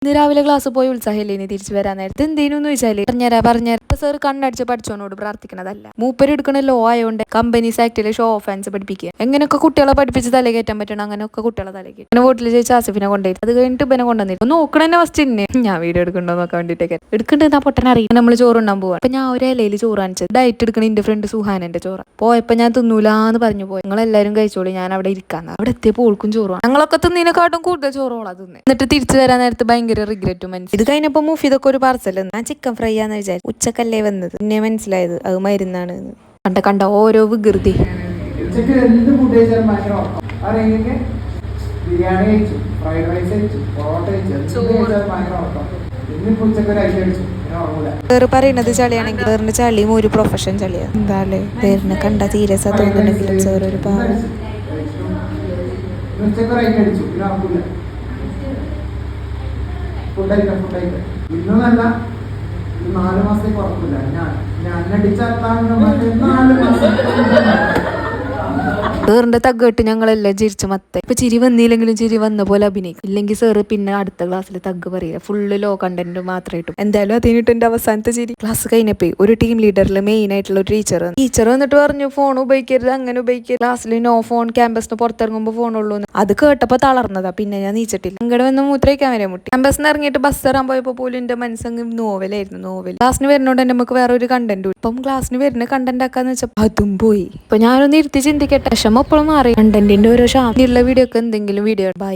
ഇന്ന് രാവിലെ ക്ലാസ് പോയി ഉത്സാഹമില്ലേനി തിരിച്ചു വരാൻ നേരത്തെ എന്തേനു വെച്ചാല് പറഞ്ഞുതരാം ഇപ്പൊ സാർ കണ്ണടിച്ച് പഠിച്ചോനോട് പ്രാർത്ഥിക്കണതല്ല. മൂപ്പര് എടുക്കണ ലോ ആയതുകൊണ്ട് കമ്പനീസ് ആക്ടിലെ ഷോ ഓഫ് ഹാൻഡ്സ് പഠിപ്പിക്കുക. എങ്ങനെയൊക്കെ കുട്ടികളെ പഠിപ്പിച്ച് തല കയറ്റാൻ പറ്റണം അങ്ങനെയൊക്കെ കുട്ടികളെ തല കയറ്റും. അങ്ങനെ വീട്ടിൽ ചോദിച്ച ആസിഫിനെ കൊണ്ടുപോയി അത് കഴിഞ്ഞിട്ട് ഇവനെ കൊണ്ടുവന്നിട്ട് നോക്കണ ഫസ്റ്റ് തന്നെ ഞാൻ വീഡിയോ എടുക്കണ്ടോ നോക്കാൻ വേണ്ടിട്ടൊക്കെ എടുക്കണ്ടെന്ന് ആ പൊട്ടനെ അറിയാം. നമ്മൾ ചോറുണ്ടാൻ പോവാ. അപ്പൊ ഞാൻ ഒരു ഇലയിൽ ചോറ് കാണിച്ചത് ഡയറ്റ് എടുക്കണ എന്റെ ഫ്രണ്ട് സുഹാനന്റെ ചോറ് പോയപ്പോ ഞാൻ തിന്നൂലാന്ന് പറഞ്ഞു പോയി. നിങ്ങളെല്ലാരും കഴിച്ചോളൂ ഞാൻ അവിടെ ഇരിക്കാന്ന്. അവിടെ എത്തിയപ്പോൾ ഓൾക്കും ചോറാണ്. ഞങ്ങളൊക്കെ തിന്നതിനെക്കാട്ടും കൂടുതൽ ചോറോളാ തിന്നെ. എന്നിട്ട് തിരിച്ചു വരാൻ നേരത്ത് ഭയങ്കര റിഗ്രറ്റും മനസ്സിൽ. ഇത് കഴിഞ്ഞപ്പോ മുഫിദൊക്കെ ഒരു പാർസൽ ഞാൻ ചിക്കൻ ഫ്രൈ ആന്ന് വിചാരിച്ചു. ഉച്ചക്കല്ലേ വന്നത് പിന്നെ മനസ്സിലായത് അത് മരുന്നാണ്. കണ്ട ഓരോ വികൃതി. വേറെ പറയുന്നത് ചളിയാണെങ്കിൽ വേറിന്റെ ചളിയും ഒരു പ്രൊഫഷൻ ചളിയാണ്. എന്താല്ലേ വേറിനെ കണ്ട തീരെ തോന്നുന്നുണ്ടെങ്കിലും സാർ ഒരു പാവം. ഇന്നല്ല 4 മാസത്തേക്ക് ഉറപ്പില്ല. ഞാൻ അടിച്ചാൽ 4 മാസം സാറിന്റെ തഗ്ഗട്ട് ഞങ്ങളെല്ലാം ചിരിച്ചു മത്ത. ഇപ്പൊ ചിരി വന്നില്ലെങ്കിലും ചിരി വന്ന പോലെ അഭിനയിക്കും. ഇല്ലെങ്കിൽ സാറ് പിന്നെ അടുത്ത ക്ലാസ്സിൽ തഗ് പറയില്ല. ഫുള്ള് ലോ കണ്ടന്റ് മാത്രമേ ഇട്ടു. എന്തായാലും അതിനിട്ട് എന്റെ അവസാനത്തെ ചിരി. ക്ലാസ് കഴിഞ്ഞപ്പോ ഒരു ടീം ലീഡറിൽ മെയിൻ ആയിട്ടുള്ള ഒരു ടീച്ചർ വന്നിട്ട് പറഞ്ഞു ഫോൺ ഉപയോഗിക്കരുത് അങ്ങനെ ഉപയോഗിക്കരുത്. ക്ലാസ്സിൽ നോ ഫോൺ, ക്യാമ്പസിന് പുറത്തിറങ്ങുമ്പോൾ ഫോൺ ഉള്ളൂ. അത് കേട്ടപ്പോ തളർന്നതാ. പിന്നെ ഞാൻ നീച്ചിട്ടില്ല. അങ്ങടെ വന്ന് മൂത്രയ്ക്കാൻ വരെ മുട്ടി. ക്യാമ്പസിന് ഇറങ്ങിയിട്ട് ബസ് ഇറാൻ പോയപ്പോ പോലും എന്റെ മനസ്സങ്ങ് നോവലായിരുന്നു. ക്ലാസ്സിന് വരുന്നോണ്ട് നമുക്ക് വേറെ ഒരു കണ്ടന്റ്. ഇപ്പം ക്ലാസ്സിന് വരുന്ന കണ്ടന്റ് ആക്കാന്ന് വെച്ചപ്പോ അതും പോയി. ഇപ്പൊ ഞാനൊന്ന് ഇരുത്തി ചിന്തിക്കട്ടെ. വിഷമം എപ്പോഴും മാറി. കണ്ടന്റിന്റെ ഓരോ ഷാമിലുള്ള വീഡിയോ ഒക്കെ എന്തെങ്കിലും വീഡിയോ ബൈ.